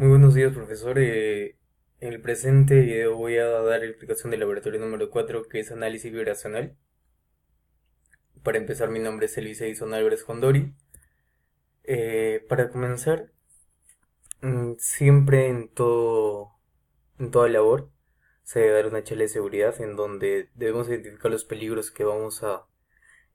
Muy buenos días, profesor. En el presente video voy a dar explicación del laboratorio número 4, que es análisis vibracional. Para empezar, mi nombre es Elvis Edison Álvarez Condori. Para comenzar, siempre en toda labor se debe dar una charla de seguridad en donde debemos identificar los peligros que vamos a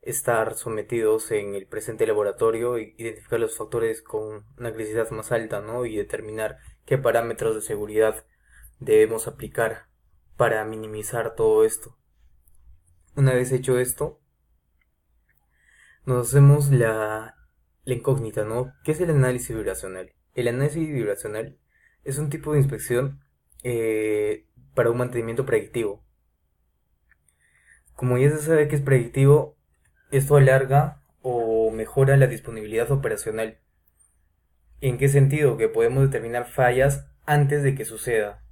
estar sometidos en el presente laboratorio, y identificar los factores con una criticidad más alta, ¿no? Y determinar qué parámetros de seguridad debemos aplicar para minimizar todo esto. Una vez hecho esto, nos hacemos la incógnita, ¿no? ¿Qué es el análisis vibracional? El análisis vibracional es un tipo de inspección para un mantenimiento predictivo. Como ya se sabe que es predictivo, esto alarga o mejora la disponibilidad operacional. ¿En qué sentido? Que podemos determinar fallas antes de que suceda,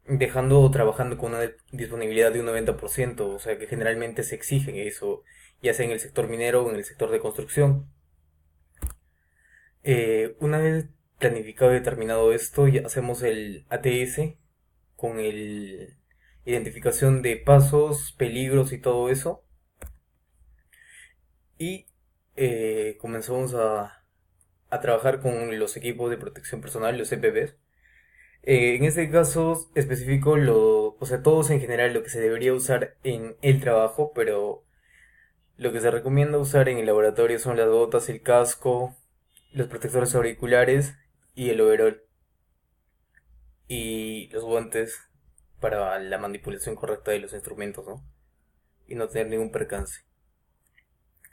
dejando o trabajando con una disponibilidad de un 90%, o sea que generalmente se exige eso, ya sea en el sector minero o en el sector de construcción. Una vez planificado y determinado esto, ya hacemos el ATS con el identificación de pasos, peligros y todo eso, y comenzamos a trabajar con los equipos de protección personal, los EPPs. En este caso específico, o sea, todos en general lo que se debería usar en el trabajo, pero lo que se recomienda usar en el laboratorio son las botas, el casco, los protectores auriculares y el overol. Y los guantes para la manipulación correcta de los instrumentos, ¿no? Y no tener ningún percance.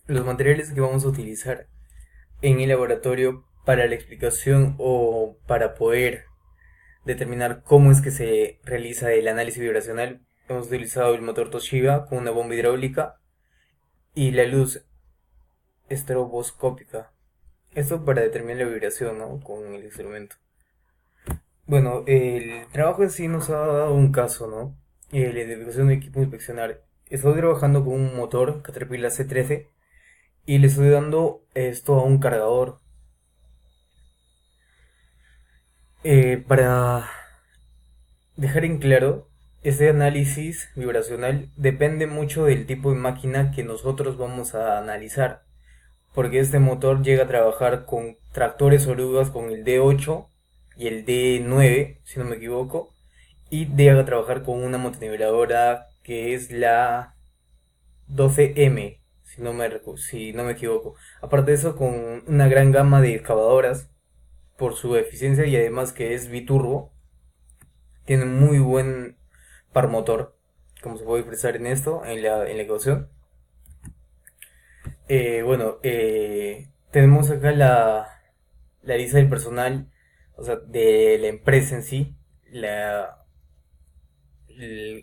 Los materiales que vamos a utilizar en el laboratorio para la explicación o para poder determinar cómo es que se realiza el análisis vibracional, hemos utilizado el motor Toshiba con una bomba hidráulica y la luz estroboscópica. Esto para determinar la vibración, ¿no? Con el instrumento. Bueno, el trabajo en sí nos ha dado un caso, ¿no? La identificación de equipo inspeccionar. Estoy trabajando con un motor Caterpillar C13 y le estoy dando esto a un cargador. Para dejar en claro, este análisis vibracional depende mucho del tipo de máquina que nosotros vamos a analizar, porque este motor llega a trabajar con tractores orugas con el D8 y el D9, si no me equivoco, y llega a trabajar con una motoniveladora que es la 12M, si no me equivoco. Aparte de eso, con una gran gama de excavadoras por su eficiencia y además que es biturbo, tiene muy buen par motor, como se puede expresar en esto, en la ecuación. Tenemos acá la lista del personal, o sea, de la empresa en sí,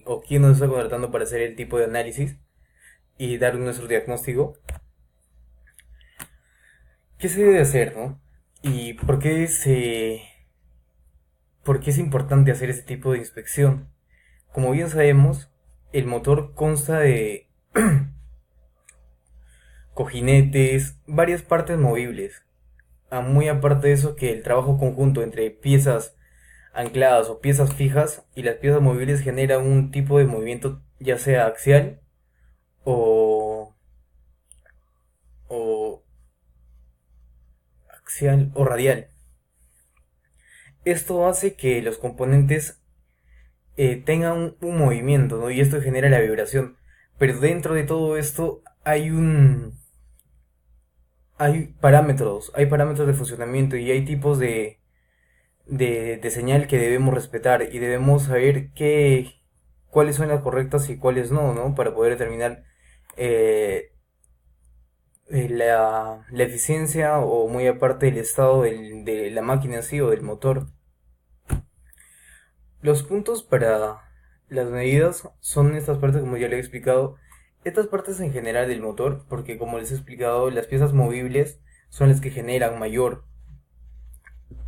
o quién nos está contratando para hacer el tipo de análisis y dar nuestro diagnóstico. ¿Qué se debe hacer, no? ¿Y por qué es importante hacer este tipo de inspección? Como bien sabemos, el motor consta de cojinetes, varias partes movibles. Muy aparte de eso, que el trabajo conjunto entre piezas ancladas o piezas fijas y las piezas movibles genera un tipo de movimiento, ya sea axial o, o axial o radial. Esto hace que los componentes tengan un movimiento, ¿no? Y esto genera la vibración. Pero dentro de todo esto hay parámetros de funcionamiento y hay tipos de señal que debemos respetar y debemos saber cuáles son las correctas y cuáles no, ¿no? Para poder determinar eh, la eficiencia o muy aparte el estado de la máquina en sí o del motor. Los puntos para las medidas son estas partes, como ya les he explicado. Estas partes en general del motor, porque como les he explicado, las piezas movibles son las que generan mayor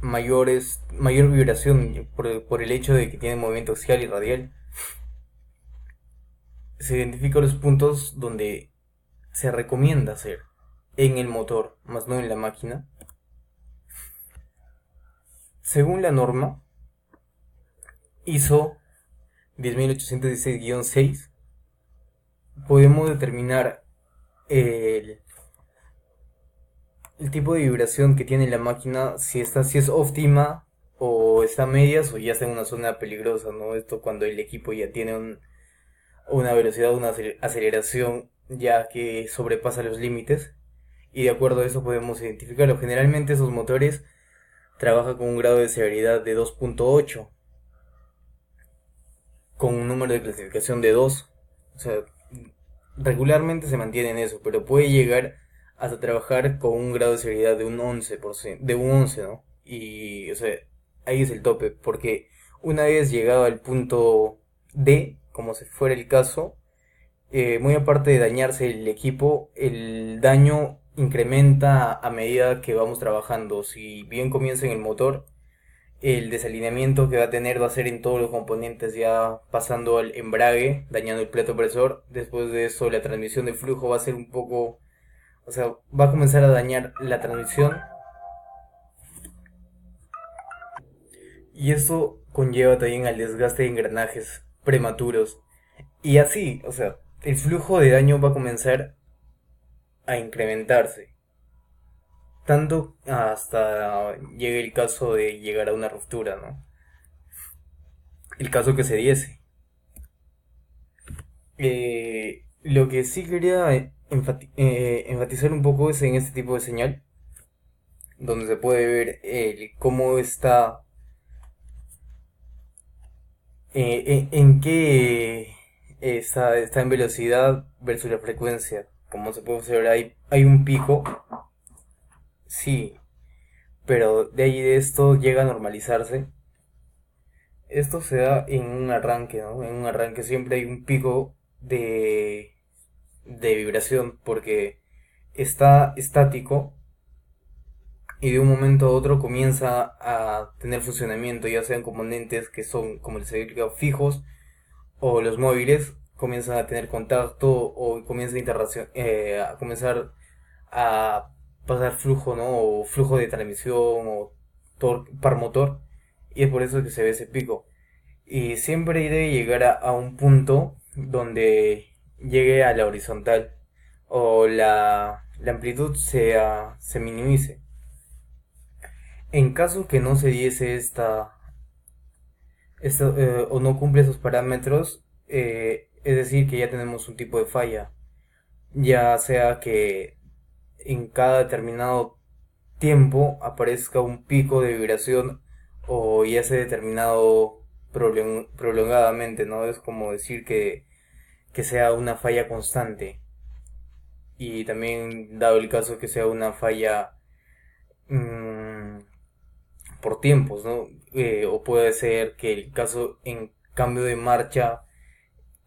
vibración por el hecho de que tienen movimiento axial y radial. Se identifican los puntos donde se recomienda hacer en el motor, más no en la máquina. Según la norma ISO 10816-6, podemos determinar el, el tipo de vibración que tiene la máquina, si es óptima o está a medias o ya está en una zona peligrosa, ¿no? Esto cuando el equipo ya tiene una velocidad, una aceleración ya que sobrepasa los límites, y de acuerdo a eso podemos identificarlo. Generalmente esos motores trabajan con un grado de severidad de 2.8, con un número de clasificación de 2. O sea, regularmente se mantiene en eso, pero puede llegar hasta trabajar con un grado de severidad de un 11%, de un 11, ¿no? Y, o sea, ahí es el tope, porque una vez llegado al punto D, como si fuera el caso, muy aparte de dañarse el equipo, el daño incrementa a medida que vamos trabajando. Si bien comienza en el motor, el desalineamiento que va a tener va a ser en todos los componentes, ya pasando al embrague, dañando el plato opresor. Después de eso, la transmisión de flujo va a ser un poco, o sea, va a comenzar a dañar la transmisión. Y esto conlleva también al desgaste de engranajes prematuros. Y así, o sea, el flujo de daño va a comenzar a incrementarse. Tanto hasta llegue el caso de llegar a una ruptura, ¿no? El caso que se diese. Lo que sí quería enfatizar un poco es en este tipo de señal, donde se puede ver cómo está, en qué está en velocidad versus la frecuencia. Como se puede observar, hay un pico, sí, pero de ahí de esto llega a normalizarse. Esto se da en un arranque, ¿no? En un arranque siempre hay un pico de vibración porque está estático y de un momento a otro comienza a tener funcionamiento, ya sean componentes que son, como les he explicado, fijos, o los móviles comienzan a tener contacto o comienza a comenzar a pasar flujo, ¿no? O flujo de transmisión o par motor, y es por eso que se ve ese pico. Y siempre debe llegar a un punto donde llegue a la horizontal o la amplitud se minimice. En caso que no se diese o no cumple esos parámetros, es decir, que ya tenemos un tipo de falla, ya sea que en cada determinado tiempo aparezca un pico de vibración o ya sea determinado prolongadamente, ¿no? Es como decir que sea una falla constante, y también dado el caso que sea una falla mmm, por tiempos, ¿no? O puede ser que el caso en cambio de marcha,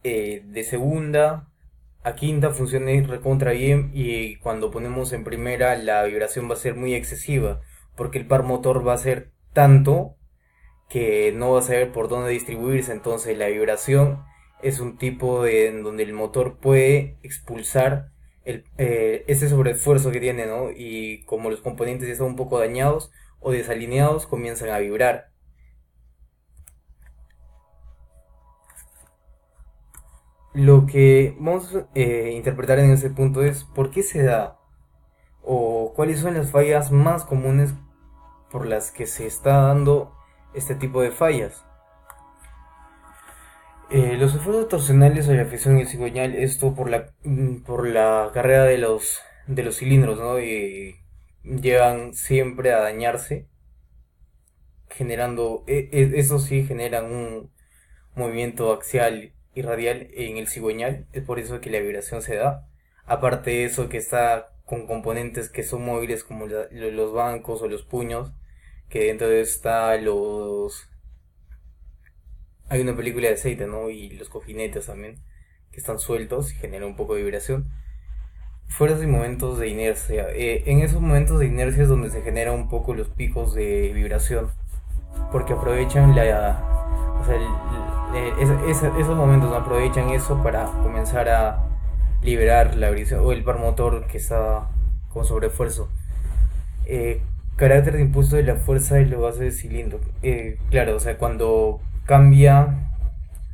de segunda a quinta funcione recontra bien, y cuando ponemos en primera la vibración va a ser muy excesiva porque el par motor va a ser tanto que no va a saber por dónde distribuirse. Entonces la vibración es un tipo en donde el motor puede expulsar ese sobreesfuerzo que tiene, ¿no? Y como los componentes ya están un poco dañados o desalineados, comienzan a vibrar. Lo que vamos a interpretar en ese punto es por qué se da o cuáles son las fallas más comunes por las que se está dando este tipo de fallas. Los efectos torsionales o la fricción y el cigüeñal, esto por la carrera de los cilindros, ¿no? Y llegan siempre a dañarse, generando, eso sí, generan un movimiento axial y radial en el cigüeñal. Es por eso que la vibración se da. Aparte de eso, que está con componentes que son móviles como los bancos o los puños, que dentro de eso está hay una película de aceite, ¿no? Y los cojinetes también, que están sueltos y generan un poco de vibración. Fuerzas y momentos de inercia. En esos momentos de inercia es donde se generan un poco los picos de vibración, porque aprovechan o sea, esos momentos, ¿no? Aprovechan eso para comenzar a liberar la vibración o el par motor que está con sobreesfuerzo. Carácter de impulso de la fuerza y la base del cilindro. Claro, o sea, cuando cambia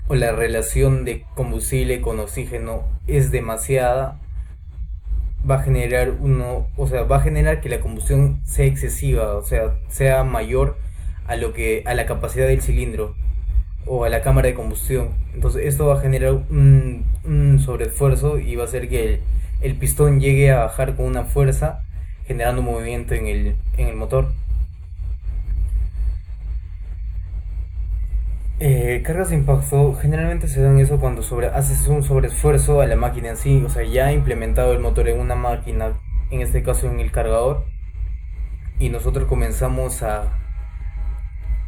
o la relación de combustible con oxígeno es demasiada, va a generar o sea, va a generar que la combustión sea excesiva, o sea, sea mayor a la capacidad del cilindro o a la cámara de combustión. Entonces esto va a generar un sobreesfuerzo y va a hacer que el pistón llegue a bajar con una fuerza, generando un movimiento en el motor. Cargas de impacto generalmente se dan eso cuando haces un sobreesfuerzo a la máquina en sí, o sea, ya implementado el motor en una máquina, en este caso en el cargador, y nosotros comenzamos a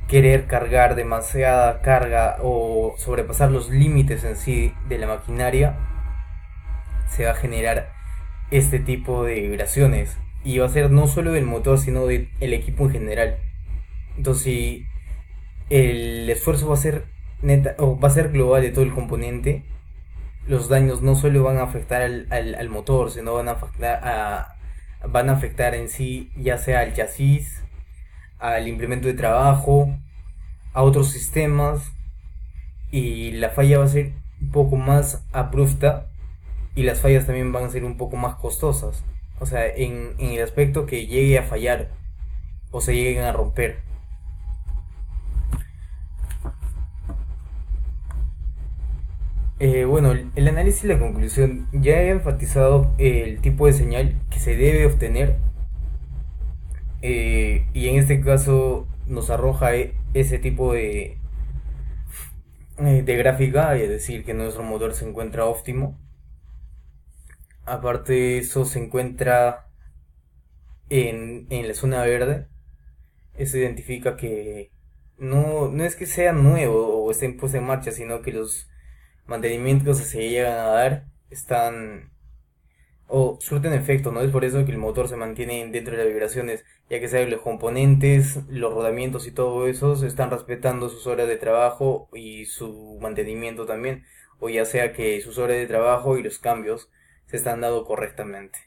querer cargar demasiada carga o sobrepasar los límites en sí de la maquinaria, se va a generar este tipo de vibraciones. Y va a ser no solo del motor, sino del equipo en general. Entonces, si el esfuerzo va a ser neta, o va a ser global de todo el componente, los daños no solo van a afectar al motor, sino van a afectar en sí, ya sea al chasis, al implemento de trabajo, a otros sistemas, y la falla va a ser un poco más abrupta y las fallas también van a ser un poco más costosas. O sea, en el aspecto que llegue a fallar o se lleguen a romper. Bueno, el análisis y la conclusión. Ya he enfatizado el tipo de señal que se debe obtener, y en este caso nos arroja ese tipo de gráfica, es decir, que nuestro motor se encuentra óptimo. Aparte de eso, se encuentra en la zona verde. Eso identifica que no es que sea nuevo o esté puesto en marcha, sino que los mantenimientos que se llegan a dar están o surten efecto, ¿no? Es por eso que el motor se mantiene dentro de las vibraciones, ya que sabe los componentes, los rodamientos y todo eso se están respetando sus horas de trabajo y su mantenimiento también, o ya sea que sus horas de trabajo y los cambios se están dando correctamente.